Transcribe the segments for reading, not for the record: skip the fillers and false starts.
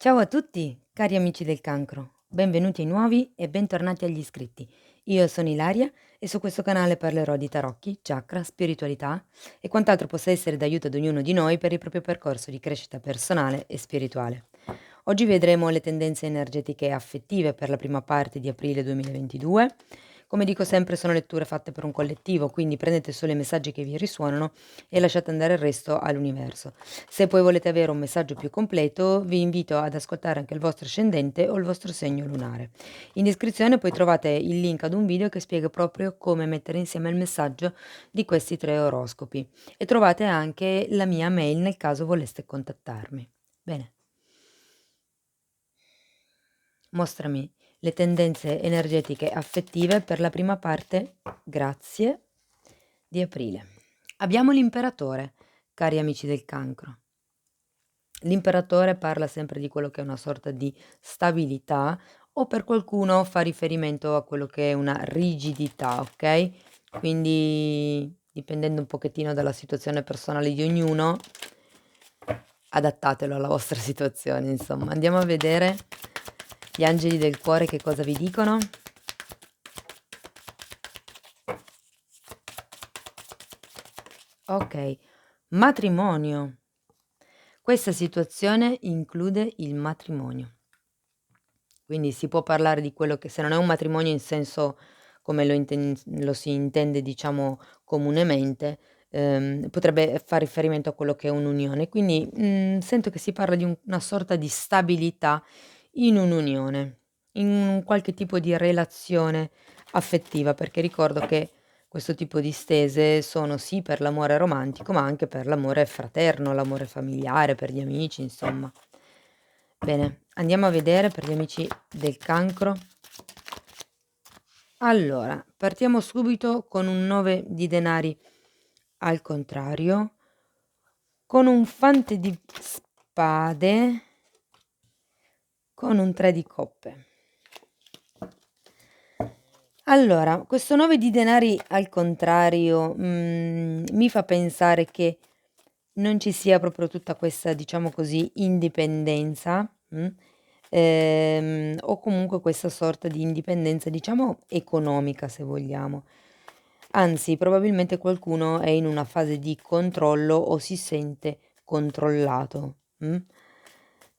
Ciao a tutti, cari amici del cancro, benvenuti ai nuovi e bentornati agli iscritti. Io sono Ilaria e su questo canale parlerò di tarocchi, chakra, spiritualità e quant'altro possa essere d'aiuto ad ognuno di noi per il proprio percorso di crescita personale e spirituale. Oggi vedremo le tendenze energetiche e affettive per la prima parte di aprile 2022. Come dico sempre, sono letture fatte per un collettivo, quindi prendete solo i messaggi che vi risuonano e lasciate andare il resto all'universo. Se poi volete avere un messaggio più completo, vi invito ad ascoltare anche il vostro ascendente o il vostro segno lunare. In descrizione poi trovate il link ad un video che spiega proprio come mettere insieme il messaggio di questi tre oroscopi e trovate anche la mia mail nel caso voleste contattarmi. Bene, mostrami le tendenze energetiche affettive per la prima parte, grazie, di aprile. Abbiamo l'imperatore, cari amici del cancro. L'imperatore parla sempre di quello che è una sorta di stabilità o per qualcuno fa riferimento a quello che è una rigidità, okay, quindi dipendendo un pochettino dalla situazione personale di ognuno, adattatelo alla vostra situazione insomma. Andiamo a vedere gli angeli del cuore che cosa vi dicono. Okay, matrimonio. Questa situazione include il matrimonio. Quindi si può parlare di quello che se non è un matrimonio in senso come lo si intende diciamo comunemente, potrebbe far riferimento a quello che è un'unione. Quindi, sento che si parla di una sorta di stabilità in un'unione, in un qualche tipo di relazione affettiva, perché ricordo che questo tipo di stese sono sì per l'amore romantico, ma anche per l'amore fraterno, l'amore familiare, per gli amici, insomma. Bene, andiamo a vedere per gli amici del cancro. Allora, partiamo subito con un 9 di denari al contrario, con un fante di spade, con un 3 di coppe. Allora, questo 9 di denari al contrario, mi fa pensare che non ci sia proprio tutta questa, diciamo così, indipendenza, o comunque questa sorta di indipendenza, diciamo, economica se vogliamo. Anzi, probabilmente qualcuno è in una fase di controllo o si sente controllato,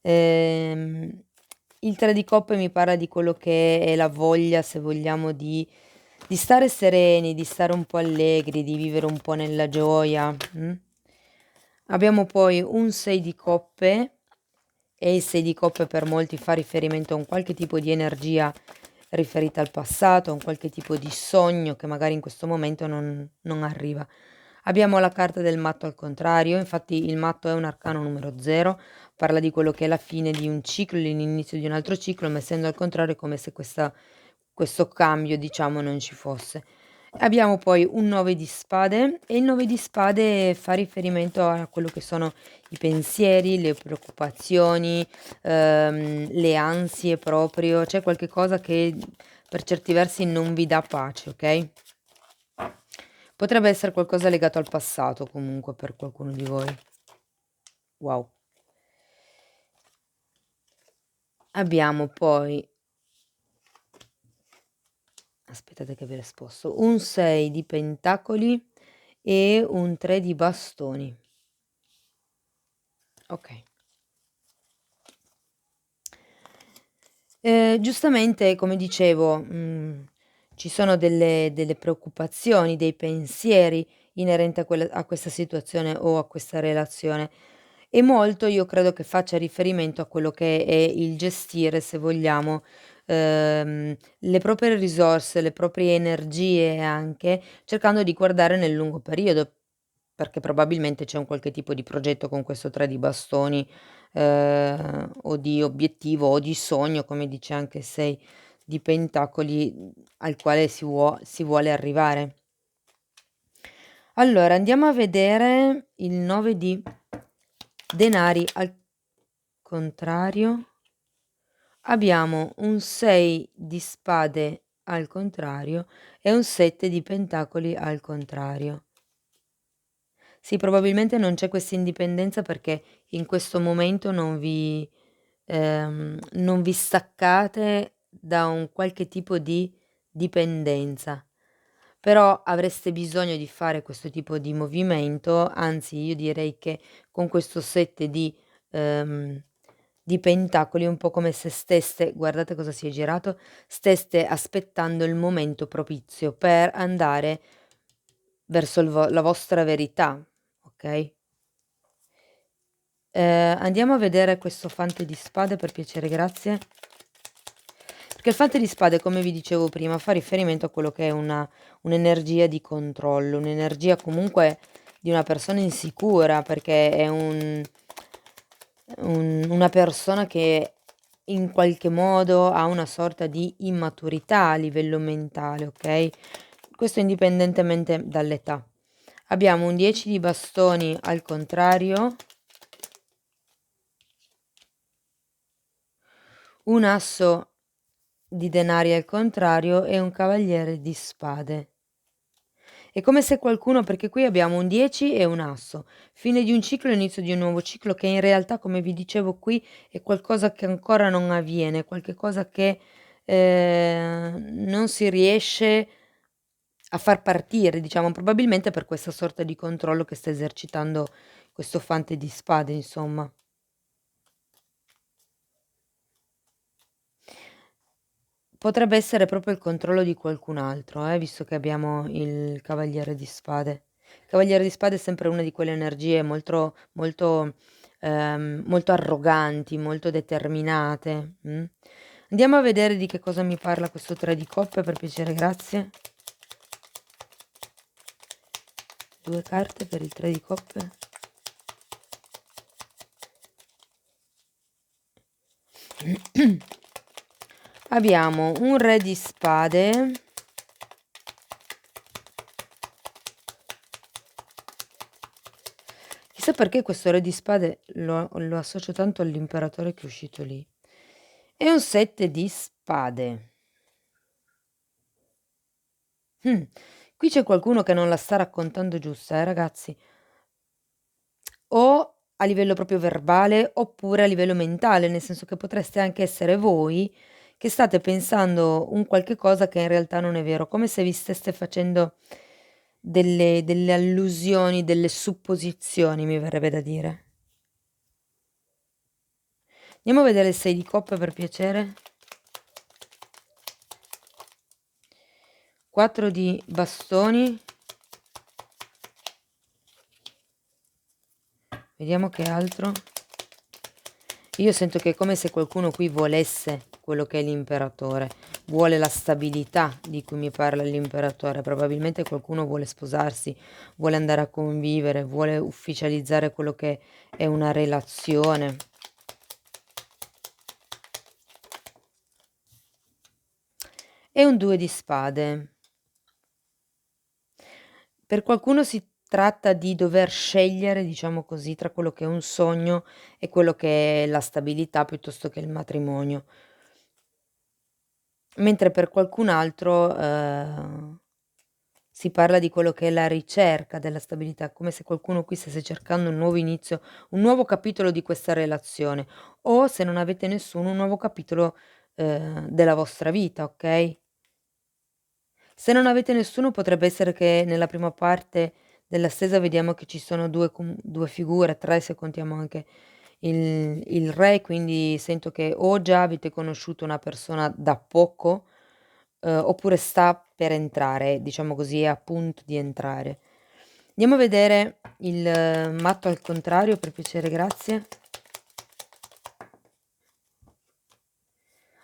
Ehm, il 3 di coppe mi parla di quello che è la voglia, se vogliamo, di stare sereni, di stare un po' allegri, di vivere un po' nella gioia, Abbiamo poi un 6 di coppe e il 6 di coppe per molti fa riferimento a un qualche tipo di energia riferita al passato, a un qualche tipo di sogno che magari in questo momento non arriva. Abbiamo la carta del matto al contrario, infatti il matto è un arcano numero 0, parla di quello che è la fine di un ciclo, l'inizio di un altro ciclo, ma essendo al contrario è come se questo cambio, diciamo, non ci fosse. Abbiamo poi un 9 di spade e il 9 di spade fa riferimento a quello che sono i pensieri, le preoccupazioni, le ansie proprio, c'è qualche cosa che per certi versi non vi dà pace, okay? Potrebbe essere qualcosa legato al passato comunque per qualcuno di voi. Wow. Abbiamo poi aspettate che ve le sposto, un 6 di pentacoli e un 3 di bastoni. Okay. Giustamente come dicevo, ci sono delle preoccupazioni, dei pensieri inerenti a questa situazione o a questa relazione e molto io credo che faccia riferimento a quello che è il gestire, se vogliamo, le proprie risorse, le proprie energie anche, cercando di guardare nel lungo periodo, perché probabilmente c'è un qualche tipo di progetto con questo 3 di bastoni, o di obiettivo o di sogno, come dice anche il 6 di pentacoli, al quale si vuole arrivare. Allora andiamo a vedere il 9 di denari al contrario. Abbiamo un 6 di spade al contrario e un 7 di pentacoli al contrario. Sì, probabilmente non c'è questa indipendenza perché in questo momento non vi staccate da un qualche tipo di dipendenza, però avreste bisogno di fare questo tipo di movimento, anzi io direi che con questo set di pentacoli è un po' come se steste, guardate cosa si è girato, steste aspettando il momento propizio per andare verso la vostra verità, ok? Andiamo a vedere questo fante di spade per piacere, grazie. Perché il fante di spade, come vi dicevo prima, fa riferimento a quello che è un'energia di controllo, un'energia comunque di una persona insicura, perché è una persona che in qualche modo ha una sorta di immaturità a livello mentale, ok? Questo indipendentemente dall'età. Abbiamo un 10 di bastoni al contrario, un asso di denari al contrario e un cavaliere di spade. È come se qualcuno, perché qui abbiamo un 10 e un asso, fine di un ciclo e inizio di un nuovo ciclo che in realtà, come vi dicevo qui, è qualcosa che ancora non avviene, qualche cosa che non si riesce a far partire, diciamo, probabilmente per questa sorta di controllo che sta esercitando questo fante di spade, insomma. Potrebbe essere proprio il controllo di qualcun altro, visto che abbiamo il cavaliere di spade. Il cavaliere di spade è sempre una di quelle energie molto, molto, molto arroganti, molto determinate. Andiamo a vedere di che cosa mi parla questo 3 di coppe, per piacere, grazie. 2 carte per il 3 di coppe. Abbiamo un re di spade. Chissà perché questo re di spade lo associo tanto all'imperatore che è uscito lì. E un 7 di spade. Qui c'è qualcuno che non la sta raccontando giusta, ragazzi. O a livello proprio verbale oppure a livello mentale, nel senso che potreste anche essere voi che state pensando un qualche cosa che in realtà non è vero, come se vi steste facendo delle allusioni, delle supposizioni, mi verrebbe da dire. Andiamo a vedere il 6 di coppe per piacere. 4 di bastoni. Vediamo che altro. Io sento che è come se qualcuno qui volesse quello che è l'imperatore, vuole la stabilità di cui mi parla l'imperatore, probabilmente qualcuno vuole sposarsi, vuole andare a convivere, vuole ufficializzare quello che è una relazione. E un 2 di spade. Per qualcuno si tratta di dover scegliere, diciamo così, tra quello che è un sogno e quello che è la stabilità piuttosto che il matrimonio. Mentre per qualcun altro si parla di quello che è la ricerca della stabilità, come se qualcuno qui stesse cercando un nuovo inizio, un nuovo capitolo di questa relazione, o se non avete nessuno, un nuovo capitolo della vostra vita, ok? Se non avete nessuno, potrebbe essere che nella prima parte della stesa vediamo che ci sono due figure, tre se contiamo anche il re, quindi sento che o già avete conosciuto una persona da poco, oppure sta per entrare, diciamo così, è a punto di entrare. Andiamo a vedere il matto al contrario, per piacere, grazie.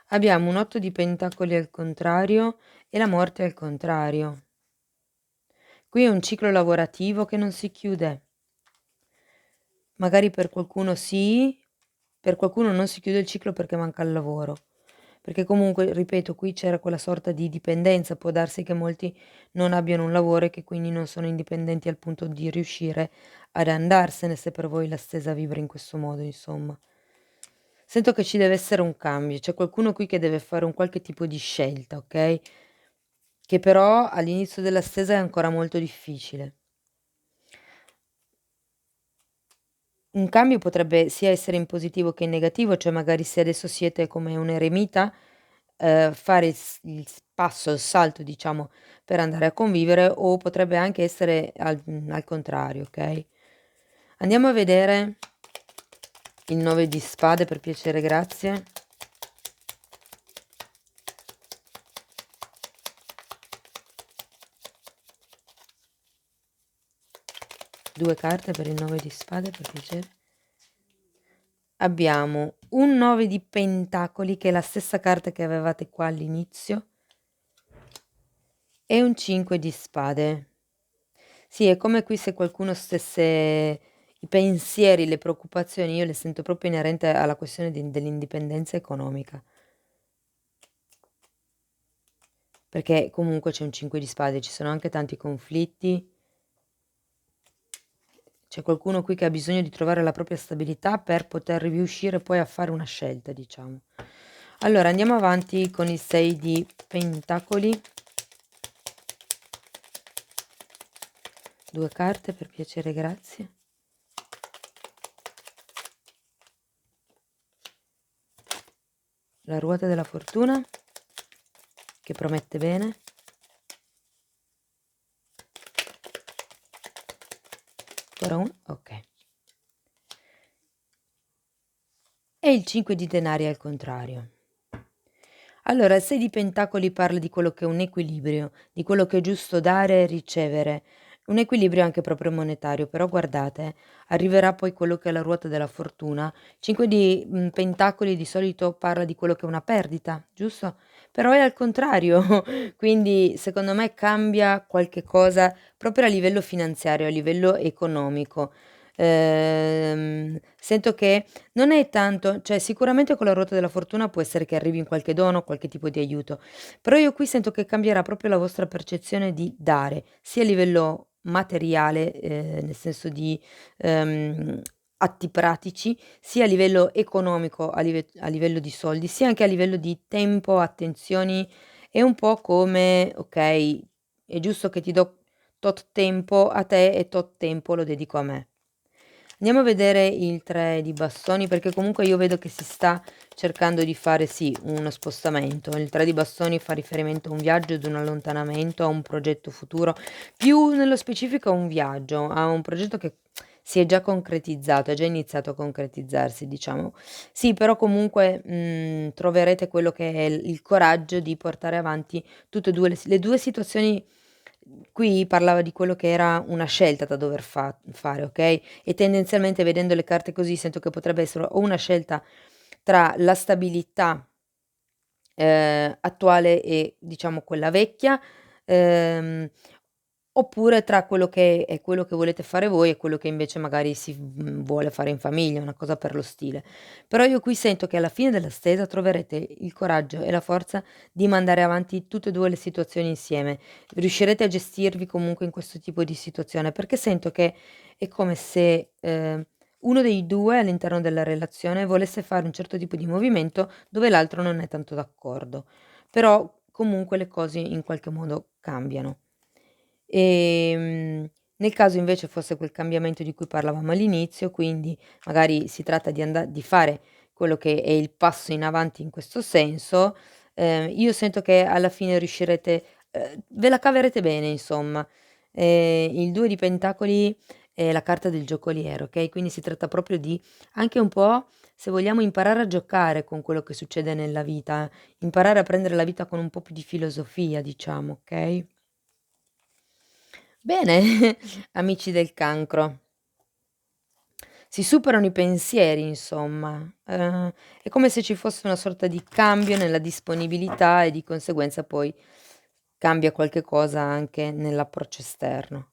Abbiamo un 8 di pentacoli al contrario e la morte al contrario. Qui è un ciclo lavorativo che non si chiude. Magari per qualcuno sì, per qualcuno non si chiude il ciclo perché manca il lavoro. Perché comunque, ripeto, qui c'era quella sorta di dipendenza, può darsi che molti non abbiano un lavoro e che quindi non sono indipendenti al punto di riuscire ad andarsene se per voi la stesa vibra in questo modo, insomma. Sento che ci deve essere un cambio, c'è qualcuno qui che deve fare un qualche tipo di scelta, ok? Che però all'inizio della stesa è ancora molto difficile. un cambio potrebbe sia essere in positivo che in negativo, cioè magari se adesso siete come un eremita, fare il passo, il salto diciamo per andare a convivere, o potrebbe anche essere al contrario, okay. Andiamo a vedere il 9 di spade per piacere, grazie. 2 carte per il 9 di spade per piacere. Abbiamo un 9 di pentacoli, che è la stessa carta che avevate qua all'inizio, e un 5 di spade. Sì, è come qui se qualcuno stesse i pensieri, le preoccupazioni, io le sento proprio inerente alla questione dell'indipendenza economica. Perché comunque c'è un 5 di spade, ci sono anche tanti conflitti. C'è qualcuno qui che ha bisogno di trovare la propria stabilità per poter riuscire poi a fare una scelta, diciamo. Allora, andiamo avanti con il 6 di pentacoli. 2 carte per piacere, grazie. La ruota della fortuna, che promette bene. Ancora uno, ok. E il 5 di denari al contrario. Allora, il 6 di pentacoli parla di quello che è un equilibrio, di quello che è giusto dare e ricevere, un equilibrio anche proprio monetario, però guardate, arriverà poi quello che è la ruota della fortuna. 5 di pentacoli di solito parla di quello che è una perdita, giusto? Però è al contrario, quindi secondo me cambia qualche cosa proprio a livello finanziario, a livello economico. Sento che non è tanto, cioè sicuramente con la ruota della fortuna può essere che arrivi in qualche dono, qualche tipo di aiuto, però io qui sento che cambierà proprio la vostra percezione di dare, sia a livello materiale, nel senso di, ehm, atti pratici, sia a livello economico, a livello di soldi, sia anche a livello di tempo, attenzioni. È un po' come: "Okay, è giusto che ti do tot tempo a te e tot tempo lo dedico a me." Andiamo a vedere il 3 di bastoni, perché comunque io vedo che si sta cercando di fare, sì, uno spostamento. Il 3 di bastoni fa riferimento a un viaggio, ad un allontanamento, a un progetto futuro, più nello specifico a un viaggio, a un progetto che si è già concretizzato, è già iniziato a concretizzarsi, diciamo. Sì, però comunque, troverete quello che è il coraggio di portare avanti tutte e 2 le 2 situazioni. Qui parlava di quello che era una scelta da dover fare, okay, e tendenzialmente vedendo le carte così sento che potrebbe essere o una scelta tra la stabilità, attuale e diciamo quella vecchia, ehm, oppure tra quello che è quello che volete fare voi e quello che invece magari vuole fare in famiglia, una cosa per lo stile. Però io qui sento che alla fine della stesa troverete il coraggio e la forza di mandare avanti tutte e 2 le situazioni insieme. Riuscirete a gestirvi comunque in questo tipo di situazione, perché sento che è come se, uno dei 2 all'interno della relazione volesse fare un certo tipo di movimento dove l'altro non è tanto d'accordo, però comunque le cose in qualche modo cambiano. Nel caso invece fosse quel cambiamento di cui parlavamo all'inizio, quindi magari si tratta di fare quello che è il passo in avanti in questo senso, io sento che alla fine riuscirete, ve la caverete bene insomma. Il 2 di pentacoli è la carta del giocoliere, okay, quindi si tratta proprio di anche un po', se vogliamo, imparare a giocare con quello che succede nella vita, imparare a prendere la vita con un po' più di filosofia, diciamo, okay? Bene, amici del cancro. Si superano i pensieri insomma, è come se ci fosse una sorta di cambio nella disponibilità e di conseguenza poi cambia qualche cosa anche nell'approccio esterno.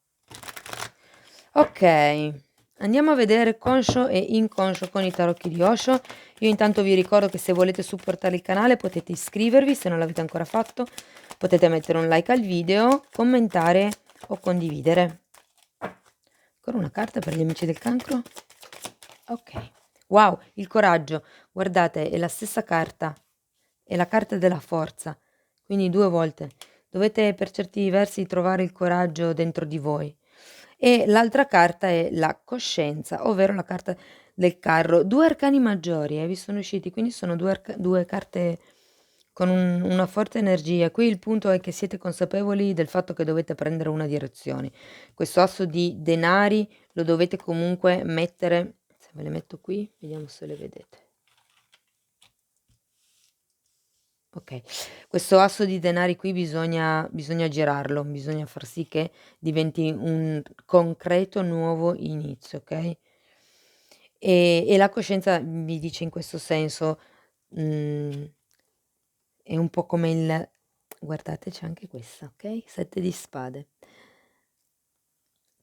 Okay, andiamo a vedere conscio e inconscio con i tarocchi di Osho. Io intanto vi ricordo che se volete supportare il canale potete iscrivervi, se non l'avete ancora fatto, potete mettere un like al video, commentare o condividere. Ancora una carta per gli amici del cancro? Okay. Wow, il coraggio. Guardate, è la stessa carta, è la carta della forza, quindi 2 volte. Dovete per certi versi trovare il coraggio dentro di voi. E l'altra carta è la coscienza, ovvero la carta del carro. 2 arcani maggiori, vi sono usciti, quindi sono 2 carte con una forte energia. Qui il punto è che siete consapevoli del fatto che dovete prendere una direzione. Questo asso di denari lo dovete comunque mettere, se me le metto qui, vediamo se le vedete. Ok, questo asso di denari qui bisogna girarlo, bisogna far sì che diventi un concreto nuovo inizio, ok? E la coscienza mi dice in questo senso, è un po' come il... Guardate, c'è anche questa, ok? 7 di spade.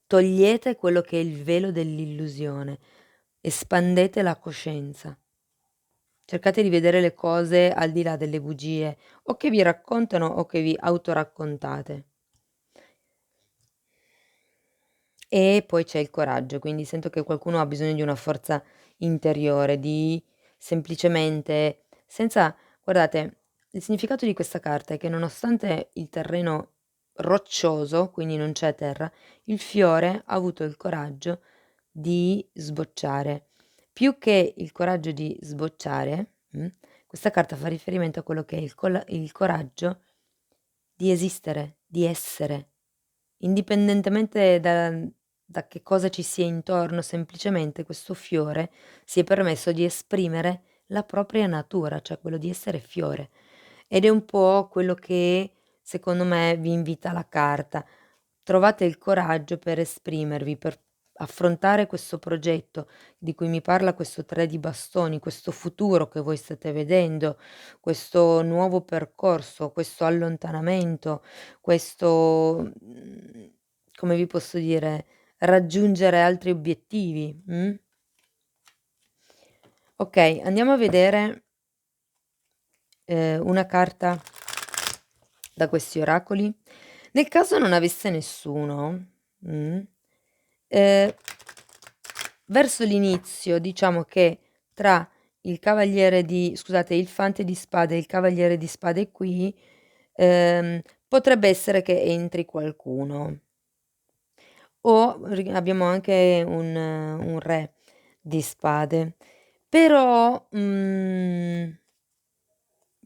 Togliete quello che è il velo dell'illusione, espandete la coscienza. Cercate di vedere le cose al di là delle bugie, o che vi raccontano o che vi autoraccontate. E poi c'è il coraggio, quindi sento che qualcuno ha bisogno di una forza interiore, di semplicemente, senza, guardate, il significato di questa carta è che nonostante il terreno roccioso, quindi non c'è terra, il fiore ha avuto il coraggio di sbocciare. Più che il coraggio di sbocciare, questa carta fa riferimento a quello che è il coraggio di esistere, di essere, indipendentemente da che cosa ci sia intorno, semplicemente questo fiore si è permesso di esprimere la propria natura, cioè quello di essere fiore. Ed è un po' quello che secondo me vi invita la carta. Trovate il coraggio per esprimervi, per affrontare questo progetto di cui mi parla questo 3 di bastoni, questo futuro che voi state vedendo, questo nuovo percorso, questo allontanamento, questo, come vi posso dire, raggiungere altri obiettivi. Ok, andiamo a vedere una carta da questi oracoli. Nel caso non avesse nessuno, verso l'inizio diciamo che tra il cavaliere di scusate, il fante di spade e il cavaliere di spade qui, potrebbe essere che entri qualcuno. O abbiamo anche un re di spade. Però,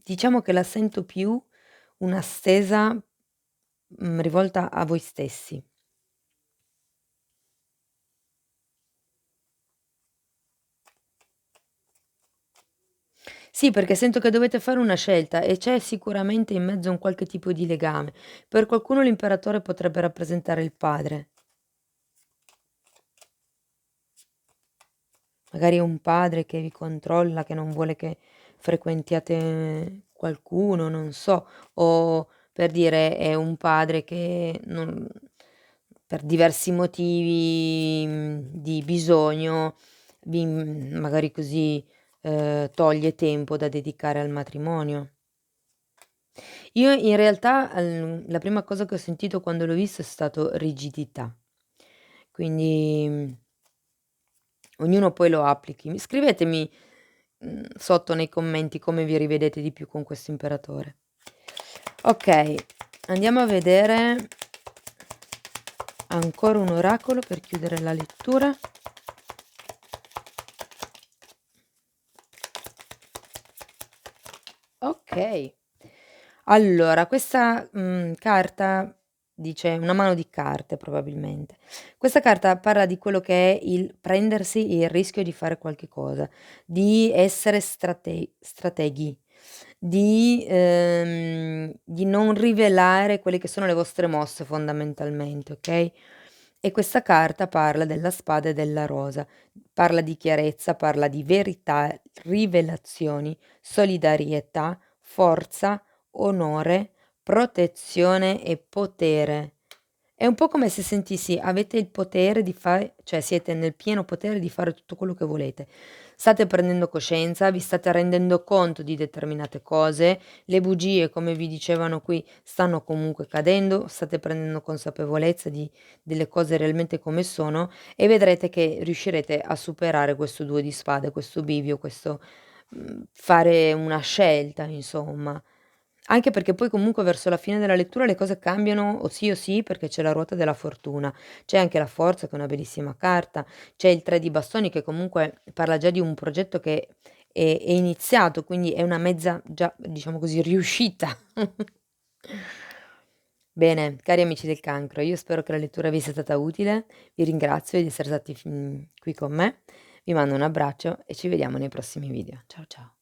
diciamo che la sento più una stesa, rivolta a voi stessi. Sì, perché sento che dovete fare una scelta e c'è sicuramente in mezzo un qualche tipo di legame. Per qualcuno l'imperatore potrebbe rappresentare il padre. Magari è un padre che vi controlla, che non vuole che frequentiate qualcuno, non so, o per dire è un padre che non per diversi motivi, di bisogno vi magari così, toglie tempo da dedicare al matrimonio. Io in realtà, la prima cosa che ho sentito quando l'ho visto è stato rigidità. Quindi, ognuno poi lo applichi. Scrivetemi, sotto nei commenti come vi rivedete di più con questo imperatore. Okay, andiamo a vedere ancora un oracolo per chiudere la lettura. Okay. Allora, questa, carta dice una mano di carte probabilmente. Questa carta parla di quello che è il prendersi il rischio di fare qualche cosa, di essere strateghi, di non rivelare quelle che sono le vostre mosse fondamentalmente, okay, e questa carta parla della spada e della rosa, parla di chiarezza, parla di verità, rivelazioni, solidarietà, forza, onore, protezione e potere. È un po' come se sentissi avete il potere di fare, cioè siete nel pieno potere di fare tutto quello che volete. State prendendo coscienza, vi state rendendo conto di determinate cose, le bugie, come vi dicevano qui, stanno comunque cadendo, state prendendo consapevolezza delle cose realmente come sono e vedrete che riuscirete a superare questo 2 di spade, questo bivio, questo fare una scelta, insomma. Anche perché poi comunque verso la fine della lettura le cose cambiano o sì, perché c'è la ruota della fortuna. C'è anche la forza che è una bellissima carta, c'è il 3 di bastoni che comunque parla già di un progetto che è iniziato, quindi è una mezza già, diciamo così, riuscita. Bene, cari amici del cancro, io spero che la lettura vi sia stata utile, vi ringrazio di essere stati qui con me, vi mando un abbraccio e ci vediamo nei prossimi video. Ciao ciao.